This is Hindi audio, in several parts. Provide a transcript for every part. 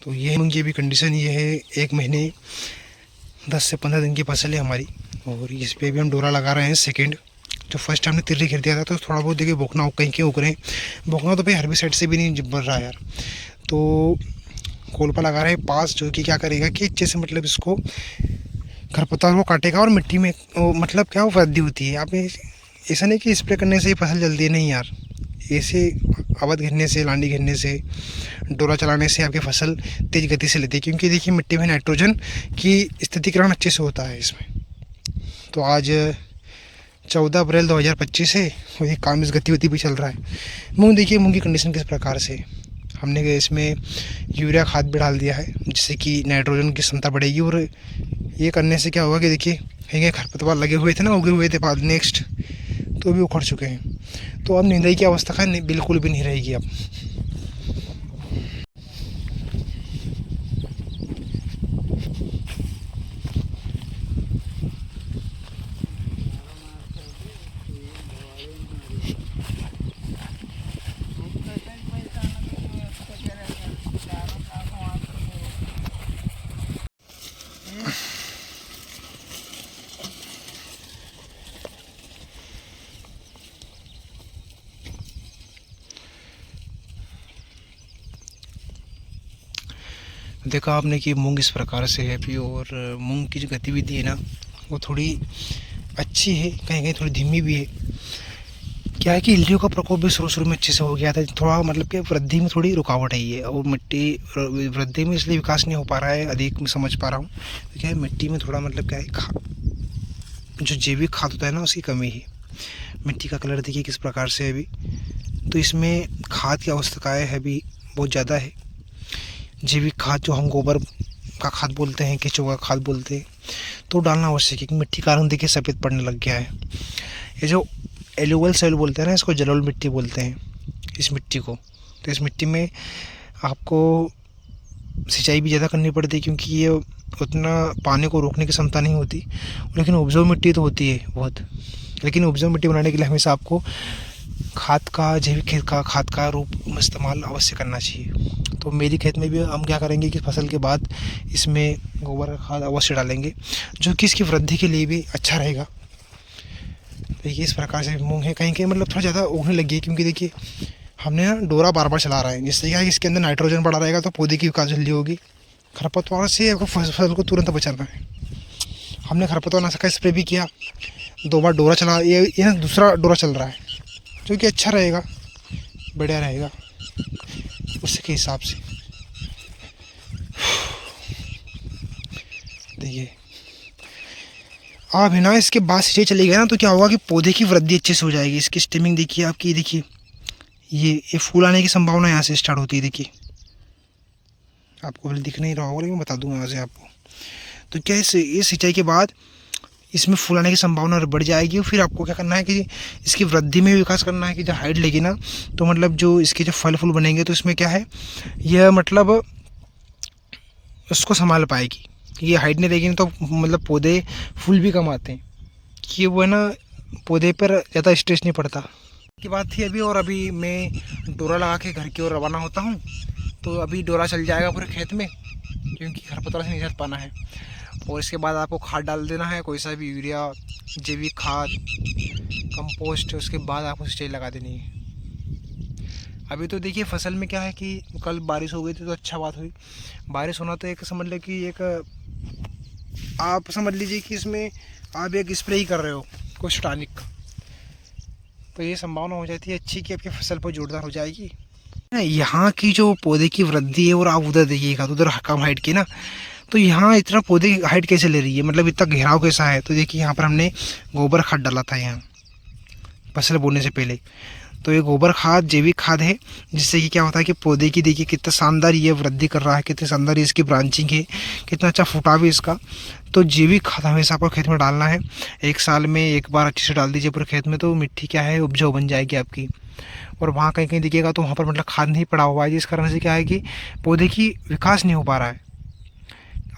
तो ये मूंग की भी कंडीशन ये है, 1 महीने 10 से 15 दिन की फसल है हमारी। और इस पर भी हम डोरा लगा रहे हैं सेकेंड। जो फर्स्ट हमने तिर्री घेर दिया था तो थोड़ा बहुत देखिए बोकना कहीं के उग रहे हैं। बोकना तो भाई हर्बिसाइड से भी नहीं बढ़ रहा यार। तो कोलपा लगा रहे हैं पास, जो कि क्या करेगा कि अच्छे से मतलब इसको खरपतवार को काटेगा और मिट्टी में मतलब क्या वो वृद्धि होती है। आप ऐसा नहीं कि स्प्रे करने से ही फसल जल्दी, नहीं यार। ऐसे आवाज़ घेरने से, लांडी घेरने से, डोरा चलाने से आपकी फसल तेज़ गति से लेती है, क्योंकि देखिए मिट्टी में नाइट्रोजन की स्थितिकरण अच्छे से होता है इसमें। तो आज 14 अप्रैल 2025 है और ये काम इस गतिविधि पे चल रहा है। मूँग देखिए, मूँग की कंडीशन किस प्रकार से, हमने इसमें यूरिया खाद भी डाल दिया है जिससे कि नाइट्रोजन की क्षमता बढ़ेगी। और ये करने से क्या होगा कि देखिए कहीं खरपतवार लगे हुए थे ना, उगे हुए थे बाद नेक्स्ट, तो भी उखड़ चुके हैं। तो अब निंदाई की अवस्था बिल्कुल भी नहीं रहेगी अब। देखा आपने कि मूंग इस प्रकार से है भी। और मूंग की जो गतिविधि है ना वो थोड़ी अच्छी है, कहीं कहीं थोड़ी धीमी भी है। क्या है कि इल्लियों का प्रकोप भी शुरू में अच्छे से हो गया था, थोड़ा मतलब कि वृद्धि में थोड़ी रुकावट आई है। और मिट्टी वृद्धि में इसलिए विकास नहीं हो पा रहा है, अधिक मैं समझ पा रहा हूँ। तो क्या है, मिट्टी में थोड़ा मतलब क्या है, जो जैविक खाद होता है ना उसकी कमी है। मिट्टी का कलर देखिए किस प्रकार से है अभी। तो इसमें खाद की आवश्यकताएँ है भी बहुत ज़्यादा है। जैविक खाद जो हम गोबर का खाद बोलते हैं, केंचुआ का खाद बोलते हैं, तो डालना आवश्यक है। कि मिट्टी का रंग देखिए सफ़ेद पड़ने लग गया है। ये जो एलुवल सोइल बोलते हैं ना, इसको जलोढ़ मिट्टी बोलते हैं इस मिट्टी को। तो इस मिट्टी में आपको सिंचाई भी ज़्यादा करनी पड़ती है, क्योंकि ये उतना पानी को रोकने की क्षमता नहीं होती। लेकिन उपजाऊ मिट्टी तो होती है बहुत। लेकिन उपजाऊ मिट्टी बनाने के लिए हमेशा आपको खाद का, जैविक खेत का खाद का रूप में इस्तेमाल अवश्य करना चाहिए। तो मेरी खेत में भी हम क्या करेंगे कि फसल के बाद इसमें गोबर का खाद अवश्य डालेंगे, जो कि इसकी वृद्धि के लिए भी अच्छा रहेगा। देखिए इस प्रकार से मूंग है, कहीं कहीं मतलब थोड़ा ज़्यादा उगने लगी है, क्योंकि देखिए हमने ना डोरा बार बार चला रहा है, जिससे क्या है इसके अंदर नाइट्रोजन बढ़ा रहेगा तो पौधे की विकास जल्दी होगी। खरपतवार से आपको फसल को तुरंत बचाना है। हमने खरपतवार नाशक का स्प्रे भी किया, 2 बार डोरा चला, ये ना दूसरा डोरा चल रहा है, जो कि अच्छा रहेगा, बढ़िया रहेगा उसके हिसाब से। देखिए आप है ना, इसके बाद सिंचाई चली गई ना तो क्या होगा कि पौधे की वृद्धि अच्छे से हो जाएगी। इसकी स्टेमिंग देखिए आपकी, देखिए ये फूल आने की संभावना यहाँ से स्टार्ट होती है। देखिए आपको पहले दिख नहीं रहा होगा, लेकिन मैं बता दूंगा यहाँ से आपको। तो क्या इस सिंचाई के बाद इसमें फूल आने की संभावना बढ़ जाएगी। और फिर आपको क्या करना है कि इसकी वृद्धि में विकास करना है, कि जब हाइट लेगी ना तो मतलब जो इसके जो फल फूल बनेंगे तो इसमें क्या है, यह मतलब उसको संभाल पाएगी। ये हाइट नहीं रहेगी तो मतलब पौधे फूल भी कम आते हैं, कि वो है ना पौधे पर ज़्यादा स्ट्रेस नहीं पड़ता की बात थी अभी। और अभी मैं डोरा लगा के घर की ओर रवाना होता हूँ। तो अभी डोरा चल जाएगा पूरे खेत में, क्योंकि खरपतवार से नहीं चल पाना है। और इसके बाद आपको खाद डाल देना है, कोई सा भी यूरिया, जैविक खाद, कंपोस्ट। उसके बाद आपको सिंचाई लगा देनी है। अभी तो देखिए फसल में क्या है कि कल बारिश हो गई थी तो अच्छा बात हुई। बारिश होना तो एक समझ लो कि एक आप समझ लीजिए कि इसमें आप एक स्प्रे ही कर रहे हो कुछ टॉनिक का, तो ये संभावना हो जाती है अच्छी कि आपकी फसल पर जोरदार हो जाएगी। यहाँ की जो पौधे की वृद्धि है, और आप उधर देखिएगा तो उधर कम हाइट की ना, तो यहाँ इतना पौधे की हाइट कैसे ले रही है, मतलब इतना घेराव कैसा है। तो देखिए यहाँ पर हमने गोबर खाद डाला था यहाँ फसल बोने से पहले। तो ये गोबर खाद जैविक खाद है, जिससे कि क्या होता है कि पौधे की देखिए कितना शानदार ये वृद्धि कर रहा है, कितनी शानदार इसकी ब्रांचिंग है, कितना अच्छा फुटाव है इसका। तो जैविक खाद हमेशा आपको खेत में डालना है। 1 साल में 1 बार अच्छे से डाल दीजिए पूरे खेत में, तो मिट्टी क्या है उपजाऊ बन जाएगी आपकी। और वहाँ कहीं कहीं दिखेगा तो वहाँ पर मतलब खाद नहीं पड़ा हुआ है, जिस कारण से क्या है कि पौधे की विकास नहीं हो पा रहा है।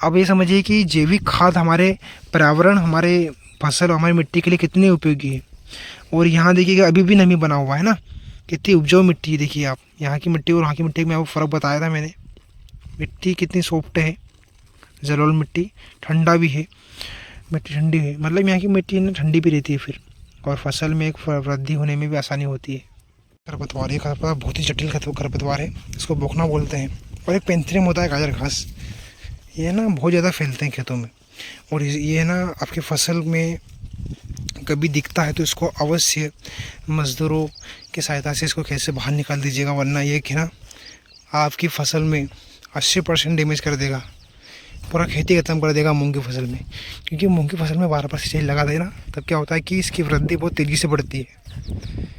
अब ये समझिए कि जैविक खाद हमारे पर्यावरण, हमारे फसल, हमारी मिट्टी के लिए कितनी उपयोगी है। और यहाँ देखिएगा अभी भी नमी बना हुआ है ना, कितनी उपजाऊ मिट्टी है। देखिए आप यहाँ की मिट्टी और वहाँ की मिट्टी में आपको फ़र्क बताया था मैंने। मिट्टी कितनी सॉफ्ट है, जलोल मिट्टी, ठंडा भी है, मिट्टी ठंडी है, मतलब यहाँ की मिट्टी ना ठंडी भी रहती है फिर, और फसल में एक वृद्धि होने में भी आसानी होती है। खरपतवार, ये खरपतवार बहुत ही जटिल खरपतवार है, इसको बोखना बोलते हैं। और एक पेंथ्रियम होता है गाजर घास, ये ना बहुत ज़्यादा फैलते हैं खेतों में, और ये ना आपकी फसल में कभी दिखता है तो इसको अवश्य मज़दूरों की सहायता से इसको कैसे बाहर निकाल दीजिएगा, वरना ये कि ना आपकी फसल में 80% डैमेज कर देगा, पूरा खेती ख़त्म कर देगा मूंग की फसल में। क्योंकि मूंग की फसल में बार बार सिंचाई लगा देना, तब क्या होता है कि इसकी वृद्धि बहुत तेज़ी से बढ़ती है।